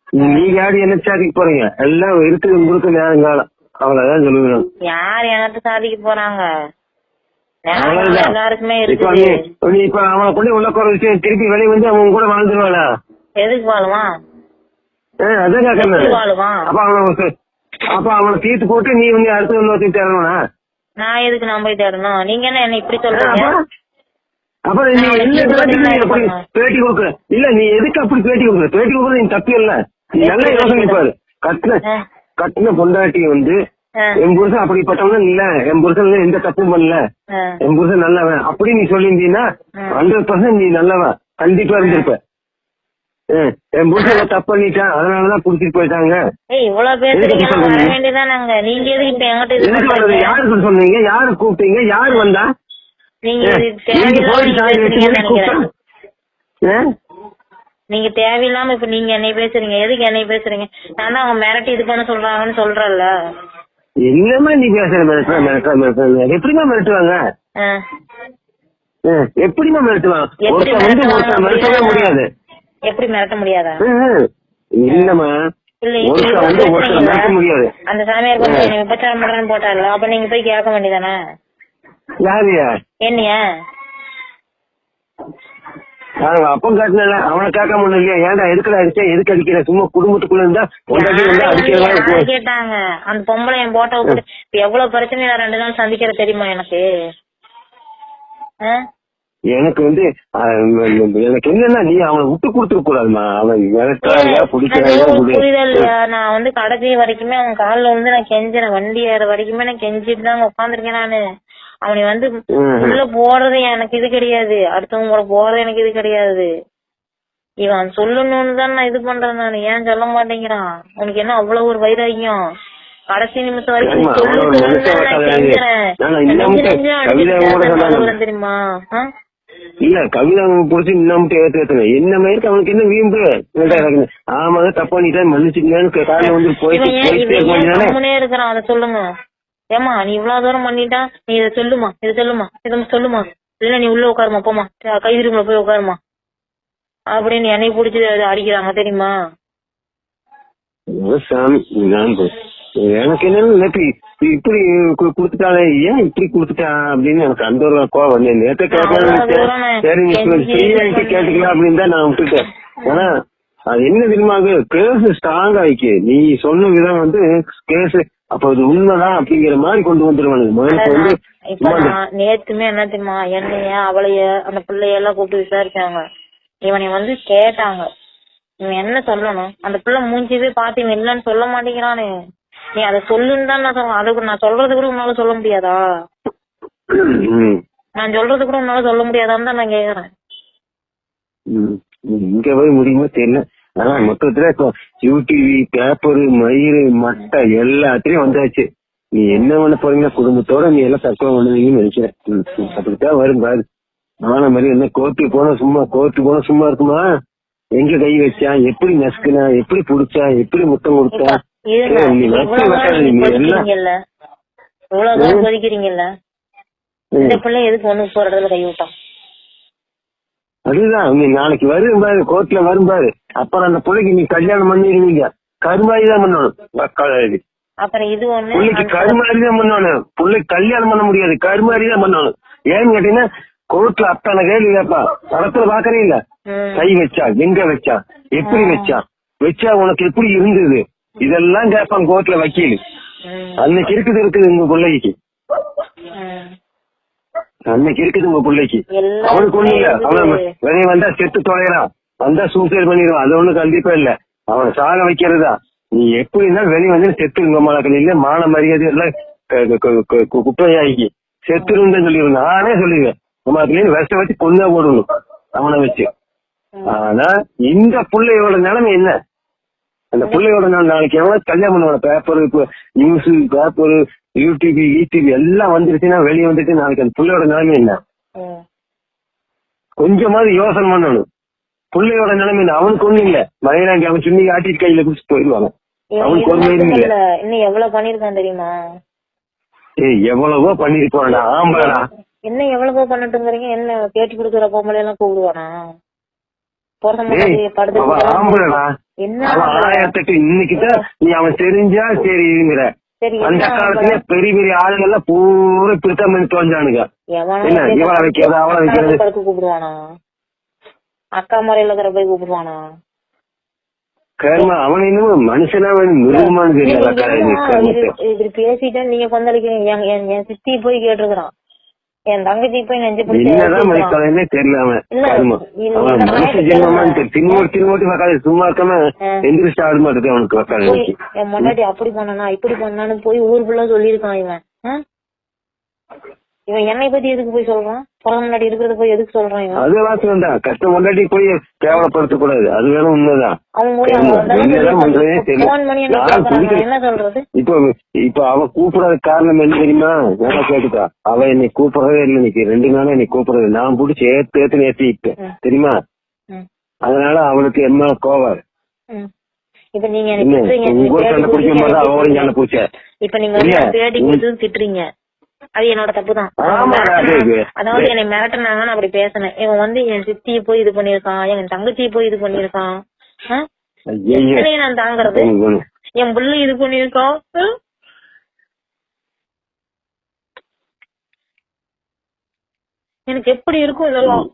நீங்க யாரு என்ன சாதிக்க போறீங்க? எல்லாம் இருக்குது உங்களுக்கு நேரம் காலம், அவ்வளவுதான் சொல்லுவேன். யார் எனக்கு சாதிக்க போறாங்க? எல்லாருக்குமே இப்ப அவனை கொண்டு உள்ள போற விஷயம் திருப்பி வெளியே வந்து அவன் கூட வாழ்ந்துருவாளா? எதுக்கு வாழுவான்? அதான் கேட்கறேன். வாழுவான். அப்ப அவனை தீர்த்து போட்டு நீ வந்து அடுத்து இன்னொருத்தி தேடணும்னா நான் எதுக்கு நான் போய் தேடணும்? நீங்க என்ன இப்படி சொல்றீங்க? அப்புறம் நீ பேட்டி கொடுக்குற இல்ல, நீ எதுக்கு அப்படி பேட்டி கொடுக்குற? பேட்டி கொடுக்குறது நீ தப்பு இல்ல. நீ நல்ல யோசனை பாரு. கட்டின பொண்டாட்டி வந்து என் புருஷன் அப்படிப்பட்டவன் இல்ல, என் புருஷன் எந்த தப்பும் பண்ணல, என் புருஷன் நல்லவன் அப்படி நீ சொல்லியிருந்தீங்கன்னா 100% நீ நல்லவன் கண்டிப்பா இருந்திருப்ப. என் புருஷன் தப்பு பண்ணிட்டான் அதனாலதான் புடிச்சிட்டு போயிட்டாங்க. யாருக்கு சொன்னீங்க? யாரு கூப்பிட்டீங்க? யாரு வந்தா? நீங்க தேவையில்லாம இப்ப நீங்க என்னை பேசுறீங்க. எதுக்கு என்னை பேசுறீங்க? நான் தான் அவங்க மிரட்டி இது பண்ண சொல்றாங்கன்னு சொல்றேன்ல. என்னமா நீ பேசுற? எப்படிமா மிரட்டுவாங்க? எப்படிமா மிரட்டுவாங்க? மிரட்டவே முடியாது. எப்படி மிரட்ட முடியாதா? இல்லமா மிரட்ட முடியாது. அந்த சாமியார் கொஞ்சம் விபச்சாரம் பண்றேன்னு போட்டாரு. அப்ப நீங்க போய் கேட்க வேண்டியதானே? யாரையா? என்னையா? அப்பம் காட்டின அவனை கேட்க முடியல இல்லையா? ஏன்டா எதுக்குல அடிச்சா? எதுக்கு அடிக்கிற? சும்மா குடும்பத்துக்குள்ள இருந்தா கேட்டாங்க. அந்த பொம்பளை என் போட்டோ எவ்வளவு பிரச்சனை 2 நாள் சந்திக்கிற தெரியுமா எனக்கு? எனக்கு வந்து எனக்கு என்னன்னா நீ அவனை விட்டு கொடுத்துட கூடாதுமா. அவன் புரிதல். நான் வந்து கடைசி வரைக்குமே அவன் காலில் வந்து நான் கெஞ்சினேன். வண்டி ஏற வரைக்குமே நான் கெஞ்சிட்டு தான் உட்காந்துருக்கேன் நானு. அவனை வந்து உள்ள போறது எனக்கு இது கிடையாது, அடுத்தவங்க கூட போறது எனக்கு இது கிடையாது. இவன் சொல்லணும்னு தான் நான் இது பண்றேன். நான் ஏன் சொல்ல மாட்டேங்கிறான்? உனக்கு என்ன அவ்வளவு ஒரு வைராக்கியம்? கடைசி நிமிஷம் வரைக்கும் தெரியுமா? இல்ல கவிதா புடிச்சு இன்னமும் ஏத்துங்க என்ன மாதிரி அவனுக்கு என்ன வீம்பு? ஆமா தப்பா பண்ணிட்டா மன்னிச்சுக்கலான்னு காலையில வந்து போயிட்டே இருக்கிறான். அதை சொல்லுங்க. ஏமா நீ இவ்வளவு தூரம் பண்ணிட்டா, நீ இதை சொல்லுமா, இதை சொல்லுமா, இதை சொல்லுமா, இல்ல நீ உள்ள உட்காருமா, போமா கைதிருக்குள்ள போய் உட்காருமா அப்படின்னு என்னை பிடிச்சி அடிக்கிறாங்க தெரியுமா? சாமி எனக்கு என்னன்னு இப்படி குடுத்துட்டாலே ஏன் இப்படி குடுத்துட்டான் அப்படின்னு எனக்கு அந்த ஒரு கோவம். நேற்று கேட்டுக்கலாம் அப்படின்னு தான் நான் விட்டுட்டேன். ஆனா அது என்ன தெரியுமா, கேஸ் ஸ்ட்ராங் ஆயிக்கு. நீ சொன்ன விதம் வந்து கேஸ் அப்ப அது உண்மைதான் அப்படிங்கிற மாதிரி கொண்டு வந்துருவானுங்க. நேத்துமே என்ன தெரியுமா, என்னைய அவளைய அந்த பிள்ளையெல்லாம் கூப்பிட்டு விசாரிச்சாங்க. இவனை வந்து கேட்டாங்க இவன் என்ன சொல்லணும். அந்த பிள்ளை மூஞ்சிவே பார்த்து இவன் இல்லன்னு சொல்ல மாட்டேங்கிறானு. நீ அதை சொல்லுன்னு தான் நான் சொல்றேன். அதுக்கு நான் சொல்றது கூட உன்னால சொல்ல முடியாதா? நான் சொல்றது கூட உன்னால சொல்ல முடியாதான்னு தான் நான் கேக்குறேன். இங்க போய் முடியுமோ தெரியல. ஆனா மொத்தத்துல இப்போ யூடிவி பேப்பரு மயிறு மட்டை எல்லாத்திலயும் வந்தாச்சு. நீ என்ன பண்ண போறீங்க? குடும்பத்தோட நீ எல்லாம் தற்கொலை பண்ணுவீங்கன்னு நினைக்கிறேன். அப்படித்தான் வரும் பாரு. ஆனா மாதிரி என்ன கோர்ட்டு போனா சும்மா இருக்குமா? எங்க கை வச்சா, எப்படி நசுக்குனா, எப்படி புடிச்சா, எப்படி முத்தம் கொடுத்தா, அதுதான் நீ நாளைக்கு வரும் பாரு, கோர்ட்ல வரும் பாரு. அப்புறம் அந்த பிள்ளைக்கு நீ கல்யாணம் பண்ணிடுவீங்க. கருமாரி தான் பண்ணணும். பிள்ளைக்கு கருமாரி தான் பண்ணணும். பிள்ளைக்கு கல்யாணம் பண்ண முடியாது, கருமாரி தான் பண்ணணும். ஏன்னு கேட்டீங்கன்னா கோர்ட்ல அத்தனை கேள்வி கேட்பா. படத்துல பாக்குறீங்களா? கை வச்சா, எங்க வச்சா, எப்படி வச்சா உனக்கு எப்படி இருந்தது, இதெல்லாம் கேட்பான் கோர்ட்ல வக்கீல். அன்னைக்கு இருக்குது உங்க பிள்ளைக்கு, அன்னைக்கு இருக்குது உங்க பிள்ளைக்கு. அவனுக்கு ஒண்ணு இல்ல, அவன் வெளியே வந்தா செத்து தொலைறான், வந்தா சூசைட் பண்ணிடுவான். அது ஒண்ணு கண்டிப்பா இல்ல, அவனை சாக வைக்கிறதா. நீ எப்படி இருந்தாலும் வெளியே வந்து செத்து உங்க மலக்கள் இல்ல, மான மரியாதை எல்லாம் குப்பையாக்கி செத்துருன்னு சொல்லிடுவேன். நானே சொல்லிடுவேன். நம்ம அதுல விஷம் வச்சு கொண்டா போடணும் அவனை வச்சு. ஆனா இந்த பிள்ளையோட நிலைமை என்ன? அந்த பிள்ளையோட நாளைக்கு எவ்வளவு கல்யாணம் பண்ணுவாங்க. பேப்பர் நியூஸ், பேப்பர், யூடிவி எல்லாம் வந்துருச்சுன்னா வெளியே வந்துட்டு நாளைக்கு அந்த பிள்ளையோட நிலைமை என்ன? கொஞ்சமாவது யோசனை பண்ணணும். பிள்ளையோட நிலைமை என்ன? அவனுக்கு ஒண்ணும் இல்ல, மயிலாண்டி அவன் சுண்ணி ஆட்டிட்டு கையில குடிச்சு போயிடுவாங்க. அவனுக்கு ஒரு மயிலும் இல்ல. இன்னும் எவ்வளவு பண்ணிருக்கான் தெரியுமா? எவ்வளவோ பண்ணிருப்பான்டா. ஆமாடா, என்ன எவ்வளவோ பண்ணட்டுங்கிறீங்க. என்ன பேட்டி கொடுக்குற பொம்பளை எல்லாம் கூப்பிடுவானா? அவன் ஆம்பளடா, அவன் 1008 இன்னைக்குதான் நீ அவன் தெரிஞ்சா சரிங்கிற. அந்த காலத்துல பெரிய பெரிய ஆளுங்கெல்லாம் பூரா பிரித்தம் பண்ணி தோஞ்சானுங்க. என்ன இவளை வைக்கிறது அவளை வைக்கிறது கூப்பிடுவானா, அக்கா முறையில போய் கூப்பிடுவானா? கர்மா அவன் இன்னும் மனுஷனா மிருகமானு தெரியல. இப்படி பேசிட்டா நீங்க கொந்தளிக்கிறீங்க. என் சித்தி போய் கேட்டிருக்கிறான், என் தங்கச்சி போய் நெஞ்சு என்னதான் மதிக்காதே தெரியல. அவன் மனுஷ ஜென்மமான்னு திருமூட்டி சும்மா இருக்காம எந்திரிச்சு ஆடு மாட்டேது அவனுக்கு. என் முன்னாடி அப்படி பண்ணனா இப்படி பண்ணான்னு போய் ஊர் ஃபுல்லா சொல்லியிருக்கான் இவன். இவன் என்னை பத்தி எதுக்கு போய் சொல்றான்? புறம் முன்னாடி இருக்கிறத போய் எதுக்கு சொல்றான் இவன்? அது வாசம் தான், கஷ்டம் முன்னாடி போய் கேவலப்படுத்த கூடாது. அது வேணும் உண்மைதான். என்ன சொல்றது? இப்ப அவ கூப்பிடாத காரணம் என்ன தெரியுமா? நல்லா கேட்டுக்கா, அவ என்னை கூப்பிடறதே இல்லை. இன்னைக்கு 2 நாளா என்னை கூப்பிடுறது, நான் பிடிச்சி ஏத்து ஏத்திட்டேன் தெரியுமா? அதனால அவனுக்கு என்ன கோவம். இப்ப நீங்க பிடிக்கும் போது அவரும் என்ன பூச்ச. இப்ப நீங்க பேட்டி கொடுத்து திட்டுறீங்க, அது என்னோட தப்புதான். அதாவது என்னை மிரட்டினாங்கன்னு அப்படி பேசினேன். இவன் வந்து என் சித்தியை போய் இது பண்ணிருக்கான், என் தங்கச்சியை போய் இது பண்ணிருக்கான். நான் தாங்கறது, என் புள்ள இது பண்ணிருக்கான். எனக்கு எப்படி இருக்கும் இதெல்லாம்?